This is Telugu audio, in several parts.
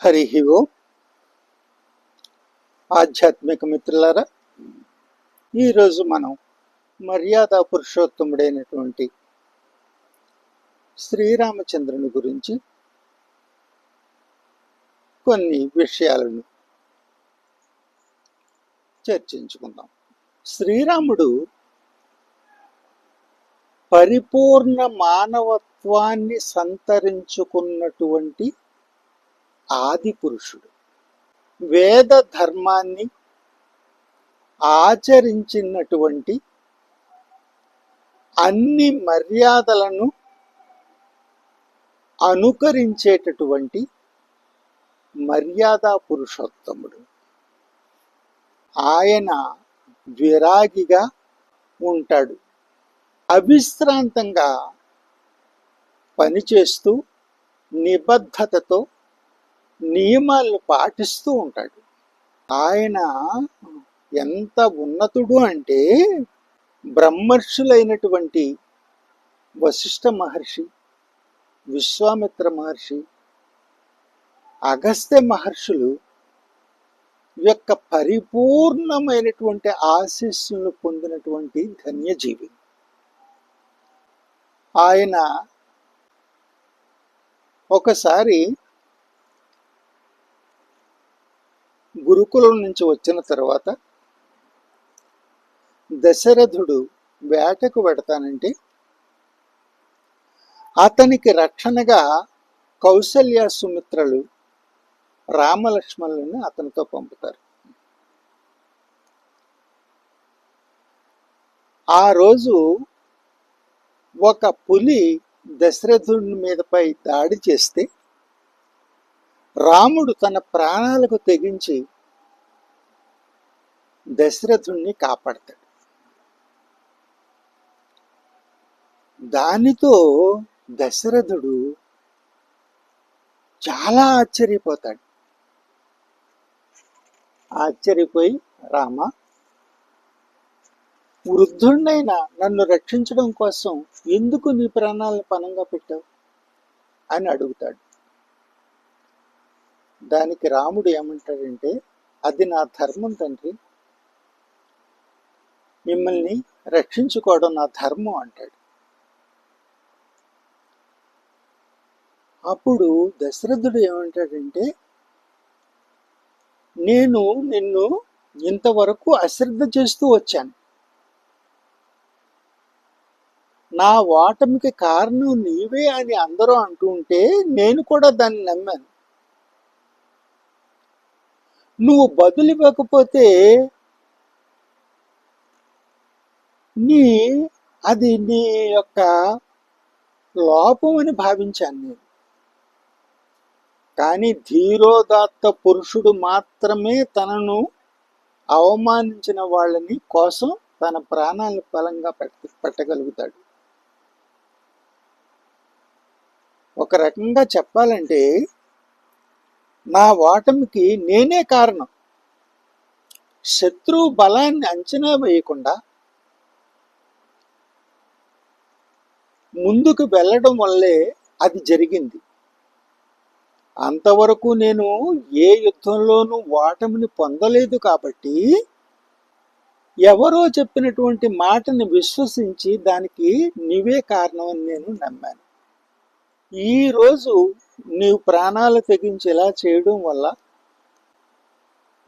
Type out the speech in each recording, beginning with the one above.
హరి ఓం. ఆధ్యాత్మిక మిత్రులారా, ఈరోజు మనం మర్యాద పురుషోత్తముడైనటువంటి శ్రీరామచంద్రుని గురించి కొన్ని విషయాలను చర్చించుకుందాం. శ్రీరాముడు పరిపూర్ణ మానవత్వాన్ని సంతరించుకున్నటువంటి ఆది పురుషుడు. వేద ధర్మాన్ని ఆచరించినటువంటి అన్ని మర్యాదలను అనుకరించేటటువంటి మర్యాదా పురుషోత్తముడు. ఆయన విరాగిగా ఉంటాడు. అవిశ్రాంతంగా పనిచేస్తూ నిబద్ధతతో నియమాలను పాటిస్తూ ఉంటాడు. ఆయన ఎంత ఉన్నతుడు అంటే బ్రహ్మర్షులైనటువంటి వశిష్ఠ మహర్షి, విశ్వామిత్ర మహర్షి, అగస్త్య మహర్షులు యొక్క పరిపూర్ణమైనటువంటి ఆశీస్సులను పొందినటువంటి ధన్యజీవి. ఆయన ఒకసారి గురుకులం నుంచి వచ్చిన తర్వాత దశరథుడు వేటకు వెడతానంటే అతనికి రక్షణగా కౌసల్య సుమిత్రలు రామలక్ష్మణులను అతనితో పంపుతారు. ఆ రోజు ఒక పులి దశరథుడి మీదపై దాడి చేస్తే రాముడు తన ప్రాణాలకు తెగించి దశరథుణ్ణి కాపాడతాడు. దానితో దశరథుడు చాలా ఆశ్చర్యపోతాడు. ఆశ్చర్యపోయి, రామ, వృద్ధుణ్ణైనా నన్ను రక్షించడం కోసం ఎందుకు నీ ప్రాణాలను పణంగా పెట్టావు అని అడుగుతాడు. దానికి రాముడు ఏమంటాడంటే, అది నా ధర్మం తండ్రి, మిమ్మల్ని రక్షించుకోవడం నా ధర్మం అంటాడు. అప్పుడు దశరథుడు ఏమంటాడంటే, నేను నిన్ను ఇంతవరకు అశ్రద్ధ చేస్తూ వచ్చాను. నా ఓటమికి కారణం నీవే అని అందరూ అంటూ ఉంటే నేను కూడా దాన్ని నమ్మాను. నువ్వు బదులు ఇవ్వకపోతే అది నీ యొక్క లోపం అని భావించాను నేను. కానీ ధీరోదాత్త పురుషుడు మాత్రమే తనను అవమానించిన వాళ్ళని కోసం తన ప్రాణాలను బలంగా పెట్టగలుగుతాడు. ఒక రకంగా చెప్పాలంటే నా ఓటమికి నేనే కారణం. శత్రువు బలాన్ని అంచనా వేయకుండా ముందుకు వెళ్ళడం వల్లే అది జరిగింది. అంతవరకు నేను ఏ యుద్ధంలోనూ ఓటమిని పొందలేదు కాబట్టి ఎవరో చెప్పినటువంటి మాటని విశ్వసించి దానికి నీవే కారణం అని నేను నమ్మాను. ఈరోజు నీవు ప్రాణాలు తెగించి ఇలా చేయడం వల్ల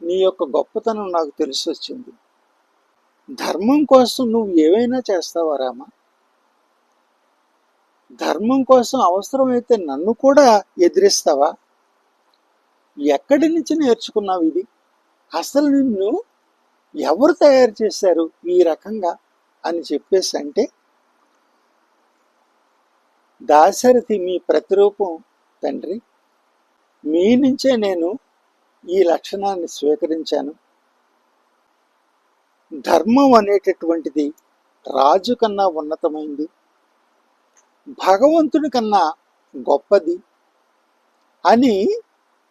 నీ యొక్క గొప్పతనం నాకు తెలిసి వచ్చింది. ధర్మం కోసం నువ్వు ఏవైనా చేస్తావా రామ? ధర్మం కోసం అవసరమైతే నన్ను కూడా ఎదిరిస్తావా? ఎక్కడి నుంచి నేర్చుకున్నావు ఇది? అసలు నిన్ను ఎవరు తయారు చేశారు ఈ రకంగా అని చెప్పేసి అంటే, దాశరథి మీ ప్రతిరూపం తండ్రి, మీ నుంచే నేను ఈ లక్షణాన్ని స్వీకరించాను. ధర్మం అనేటటువంటిది రాజు కన్నా ఉన్నతమైంది, భగవంతుని కన్నా గొప్పది అని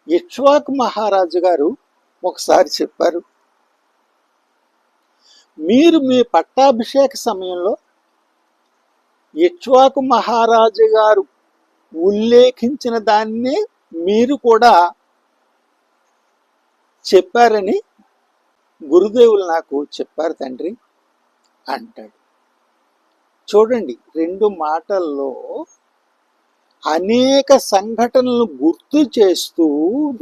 ఇక్ష్వాకు మహారాజు గారు ఒకసారి చెప్పారు. మీరు మీ పట్టాభిషేక సమయంలో ఇక్ష్వాకు మహారాజు గారు ఉల్లేఖించిన దాన్నే మీరు కూడా చెప్పారని గురుదేవులు నాకు చెప్పారు తండ్రి అంటాడు. చూడండి, 2 మాటల్లో అనేక సంఘటనలు గుర్తు చేస్తూ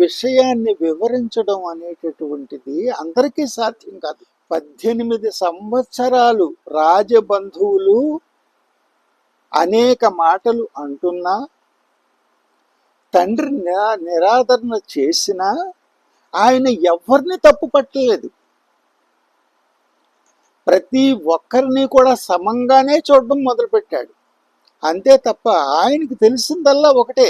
విషయాన్ని వివరించడం అనేటటువంటిది అందరికీ సాధ్యం కాదు. 18 సంవత్సరాలు రాజబంధువులు అనేక మాటలు అంటున్నా, తండ్రి నిరాదరణ చేసినా ఆయన ఎవరిని తప్పు పట్టలేదు. ప్రతి ఒక్కరిని కూడా సమంగానే చూడడం మొదలుపెట్టాడు. అంతే తప్ప ఆయనకు తెలిసిందల్లా ఒకటే,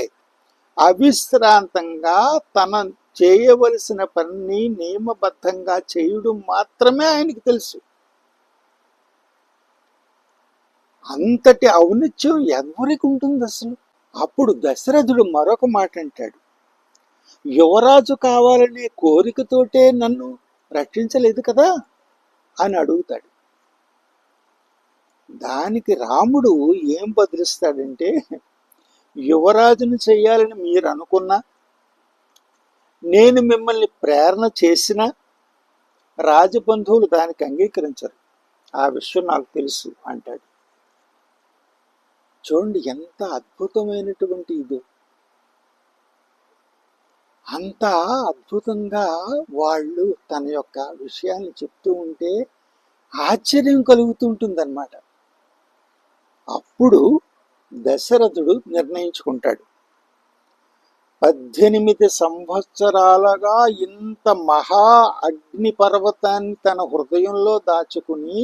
అవిశ్రాంతంగా తన చేయవలసిన పనిని నియమబద్ధంగా చేయడం మాత్రమే ఆయనకు తెలుసు. అంతటి ఔన్నత్యం ఎవరికి ఉంటుంది అసలు? అప్పుడు దశరథుడు మరొక మాట అంటాడు, యువరాజు కావాలనే కోరికతోటే నన్ను రక్షించలేదు కదా అని అడుగుతాడు. దానికి రాముడు ఏం బదిలిస్తాడంటే, యువరాజును చెయ్యాలని మీరు అనుకున్నా, నేను మిమ్మల్ని ప్రేరణ చేసిన రాజబంధువులు దానికి అంగీకరించరు, ఆ విషయం నాకు తెలుసు అంటాడు. చూడండి ఎంత అద్భుతమైనటువంటి ఇది. అంత అద్భుతంగా వాళ్ళు తన యొక్క విషయాన్ని చెప్తూ ఉంటే ఆశ్చర్యం కలుగుతుంటుందన్నమాట. అప్పుడు దశరథుడు నిర్ణయించుకుంటాడు, 18 సంవత్సరాలుగా ఇంత మహా అగ్ని పర్వతాన్ని తన హృదయంలో దాచుకుని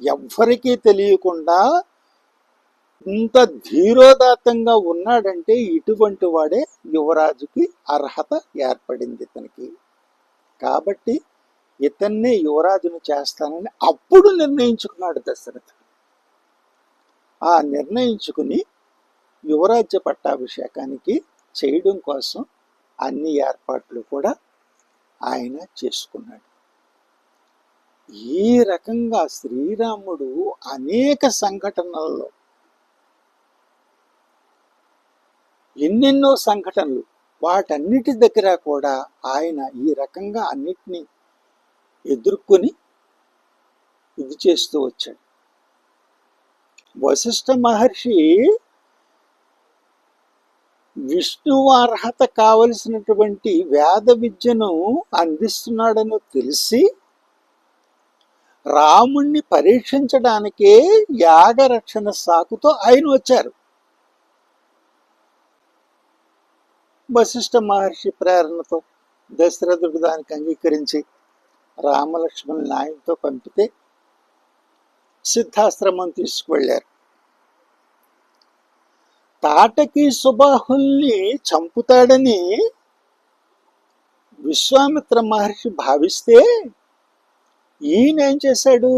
ఎవ్వరికీ తెలియకుండా ఇంత ధీరోదాత్తంగా ఉన్నాడంటే ఇటువంటి వాడే యువరాజుకి అర్హత ఏర్పడింది ఇతనికి. కాబట్టి ఇతన్నే యువరాజును చేస్తానని అప్పుడు నిర్ణయించుకున్నాడు దశరథుడు. ఆ నిర్ణయించుకుని యువరాజ్య పట్టాభిషేకానికి చేయడం కోసం అన్ని ఏర్పాట్లు కూడా ఆయన చేసుకున్నాడు. ఈ రకంగా శ్రీరాముడు అనేక సంఘటనలలో ఎన్నెన్నో సంఘటనలు, వాటన్నిటి దగ్గర కూడా ఆయన ఈ రకంగా అన్నిటినీ ఎదుర్కొని ఇది చేస్తూ వచ్చాడు. వశిష్ఠ మహర్షి విష్ణువు అర్హత కావలసినటువంటి వేద విద్యను అందిస్తున్నాడని తెలిసి రాముణ్ణి పరీక్షించడానికే యాగరక్షణ సాకుతో ఆయన వచ్చారు. వశిష్ఠ మహర్షి ప్రేరణతో దశరథుడు దానికి అంగీకరించి రామలక్ష్మణుని ఆయనతో పంపితే సిద్ధాశ్రమం తీసుకువెళ్ళారు. తాటకి సుబాహుల్ని చంపుతాడని విశ్వామిత్ర మహర్షి భావిస్తే ఈయన ఏం చేశాడు,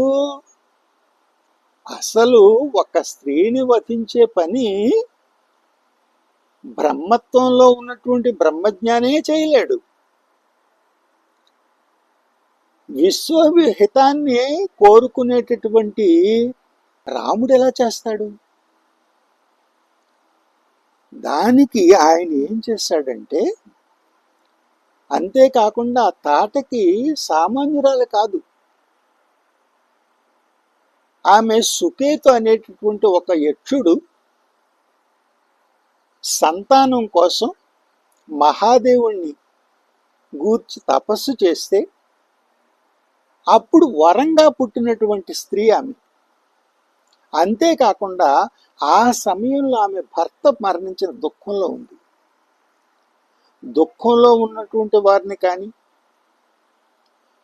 అసలు ఒక స్త్రీని వధించే పని బ్రహ్మత్వంలో ఉన్నటువంటి బ్రహ్మజ్ఞానే చేయలేడు. విశ్వహితాన్ని కోరుకునేటటువంటి రాముడు ఎలా చేస్తాడు? దానికి ఆయన ఏం చేశాడంటే, అంతేకాకుండా తాటకి సామాన్యురాలు కాదు, ఆమె సుకేతు అనేటటువంటి ఒక యక్షుడు సంతానం కోసం మహాదేవుణ్ణి గూర్చి తపస్సు చేస్తే అప్పుడు వరంగా పుట్టినటువంటి స్త్రీ ఆమె. అంతేకాకుండా ఆ సమయంలో ఆమె భర్త మరణించిన దుఃఖంలో ఉంది. దుఃఖంలో ఉన్నటువంటి వారిని కానీ,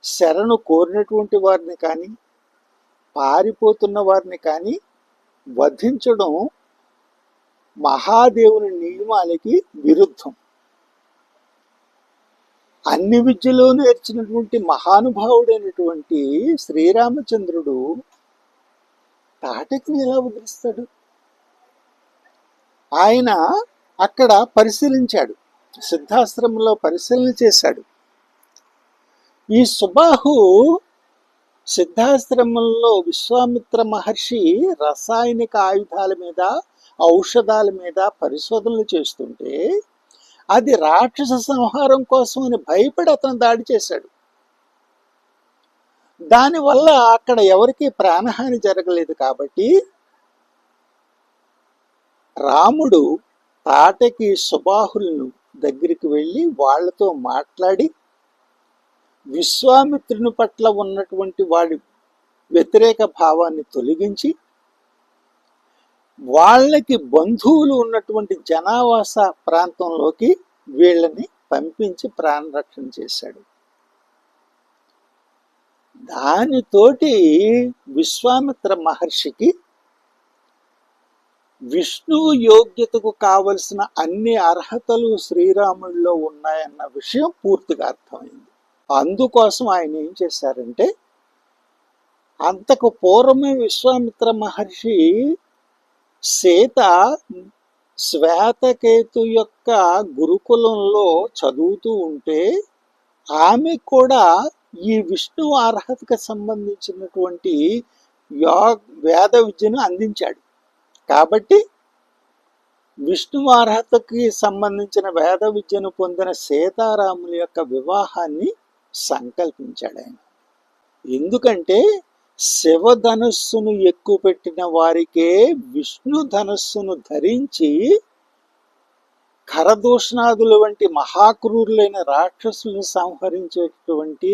శరణు కోరినటువంటి వారిని కానీ, పారిపోతున్న వారిని కానీ వధించడం మహాదేవుని నియమాలకి విరుద్ధం. అన్ని విద్యలో నేర్చినటువంటి మహానుభావుడైనటువంటి శ్రీరామచంద్రుడు తాటకిని ఎలా వదిలిస్తాడు? ఆయన అక్కడ పరిశీలించాడు, సిద్ధాశ్రమంలో పరిశీలన చేశాడు. ఈ సుబాహు సిద్ధాశ్రమంలో విశ్వామిత్ర మహర్షి రసాయనిక ఆయుధాల మీద, ఔషధాల మీద పరిశోధనలు చేస్తుంటే అది రాక్షస సంహారం కోసం అని భయపడి అతను దాడి చేశాడు. దానివల్ల అక్కడ ఎవరికి ప్రాణహాని జరగలేదు. కాబట్టి రాముడు తాటకి సుబాహులను దగ్గరికి వెళ్ళి వాళ్లతో మాట్లాడి విశ్వామిత్రుని పట్ల ఉన్నటువంటి వాడి వ్యతిరేక భావాన్ని తొలగించి వాళ్ళకి బంధువులు ఉన్నటువంటి జనావాస ప్రాంతంలోకి వీళ్ళని పంపించి ప్రాణరక్షణ చేశాడు. దానితోటి విశ్వామిత్ర మహర్షికి విష్ణువు యోగ్యతకు కావలసిన అన్ని అర్హతలు శ్రీరాముడిలో ఉన్నాయన్న విషయం పూర్తిగా అర్థమైంది. అందుకోసం ఆయన ఏం చేశారంటే, అంతకు పూర్వమే విశ్వామిత్ర మహర్షి సీత శ్వేతకేతు యొక్క గురుకులంలో చదువుతూ ఉంటే ఆమె కూడా ఈ విష్ణు అర్హతకు సంబంధించినటువంటి వేద విద్యను అందించాడు. కాబట్టి విష్ణు అర్హతకి సంబంధించిన వేద విద్యను పొందిన సీతారాముల యొక్క వివాహాన్ని సంకల్పించాడు ఆయన. ఎందుకంటే శివధనుస్సును ఎక్కుపెట్టిన వారికే విష్ణు ధనుస్సును ధరించి ఖరదూషణాదుల వంటి మహాక్రూరులైన రాక్షసులను సంహరించేటువంటి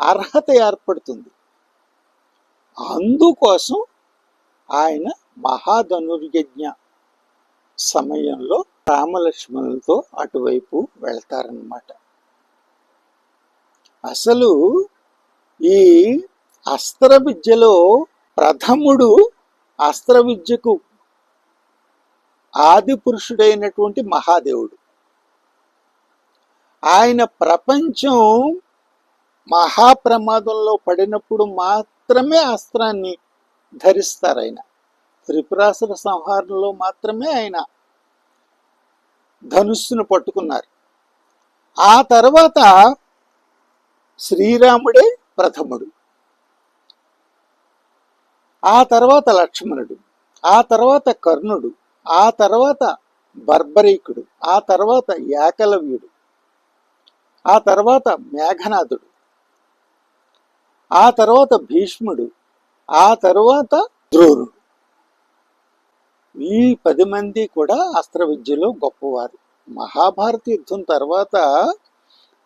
అర్హత ఏర్పడుతుంది. అందుకోసం ఆయన మహాధనుర్యజ్ఞ సమయంలో రామలక్ష్మణులతో అటువైపు వెళ్తారన్నమాట. అసలు ఈ అస్త్ర విద్యలో ప్రథముడు అస్త్ర విద్యకు ఆది పురుషుడైనటువంటి మహాదేవుడు. ఆయన ప్రపంచం మహాప్రమాదంలో పడినప్పుడు మాత్రమే అస్త్రాన్ని ధరిస్తారు. ఆయన త్రిపురాసుర సంహారంలో మాత్రమే ఆయన ధనుస్సును పట్టుకున్నారు. ఆ తర్వాత శ్రీరాముడే ప్రథముడు, ఆ తర్వాత లక్ష్మణుడు, ఆ తర్వాత కర్ణుడు, ఆ తర్వాత బర్బరీకుడు, ఆ తర్వాత ఏకలవ్యుడు, ఆ తర్వాత మేఘనాథుడు, ఆ తర్వాత భీష్ముడు, ఆ తర్వాత ద్రోణుడు. ఈ 10 మంది కూడా అస్త్ర విద్యలో గొప్పవారు. మహాభారత యుద్ధం తర్వాత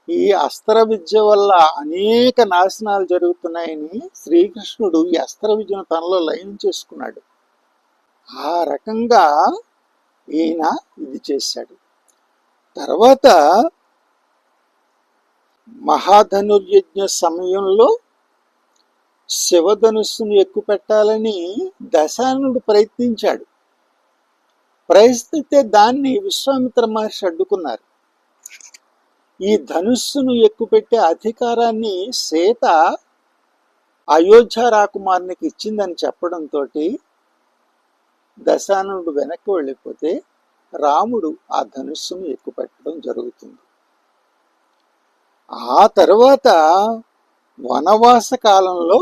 ఈ అస్త్ర విద్య వల్ల అనేక నాశనాలు జరుగుతున్నాయని శ్రీకృష్ణుడు ఈ అస్త్ర విద్యను తనలో లయం చేసుకున్నాడు. ఆ రకంగా ఈయన ఇది చేశాడు. తర్వాత మహాధనుర్యజ్ఞ సమయంలో శివధనుస్సును ఎక్కుపెట్టాలని దశాననుడు ప్రయత్నించాడు. ప్రయత్నిస్తే దాన్ని విశ్వామిత్ర మహర్షి అడ్డుకున్నారు. ఈ ధనుస్సును ఎక్కుపెట్టే అధికారాన్ని సీత అయోధ్య రాకుమారునికి ఇచ్చిందని చెప్పడంతో దశాననుడు వెనక్కి వెళ్ళిపోతే రాముడు ఆ ధనుస్సును ఎక్కుపెట్టడం జరుగుతుంది. ఆ తర్వాత వనవాస కాలంలో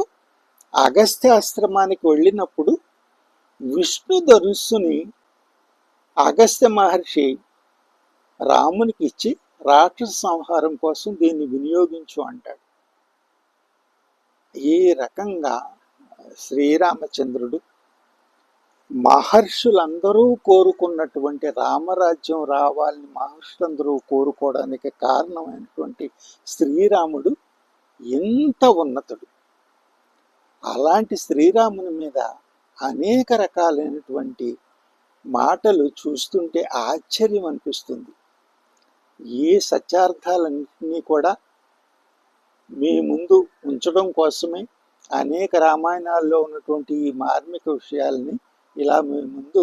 అగస్త్యాశ్రమానికి వెళ్ళినప్పుడు విష్ణు ధనుస్సుని అగస్త్య మహర్షి రామునికి ఇచ్చి రాక్షస సంహారం కోసం దీన్ని వినియోగించు అంటాడు. ఈ రకంగా శ్రీరామచంద్రుడు మహర్షులందరూ కోరుకున్నటువంటి రామరాజ్యం రావాలని మహర్షులందరూ కోరుకోవడానికి కారణమైనటువంటి శ్రీరాముడు ఎంత ఉన్నతుడు. అలాంటి శ్రీరాముని మీద అనేక రకాలైనటువంటి మాటలు చూస్తుంటే ఆశ్చర్యం అనిపిస్తుంది. ఈ సత్యార్థాలన్నింటినీ కూడా మీ ముందు ఉంచడం కోసమే అనేక రామాయణాల్లో ఉన్నటువంటి ఈ మార్మిక విషయాలని ఇలా మీ ముందు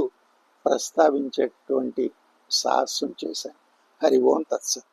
ప్రస్తావించేటువంటి సాహసం చేశాను. హరి ఓం తత్సత్.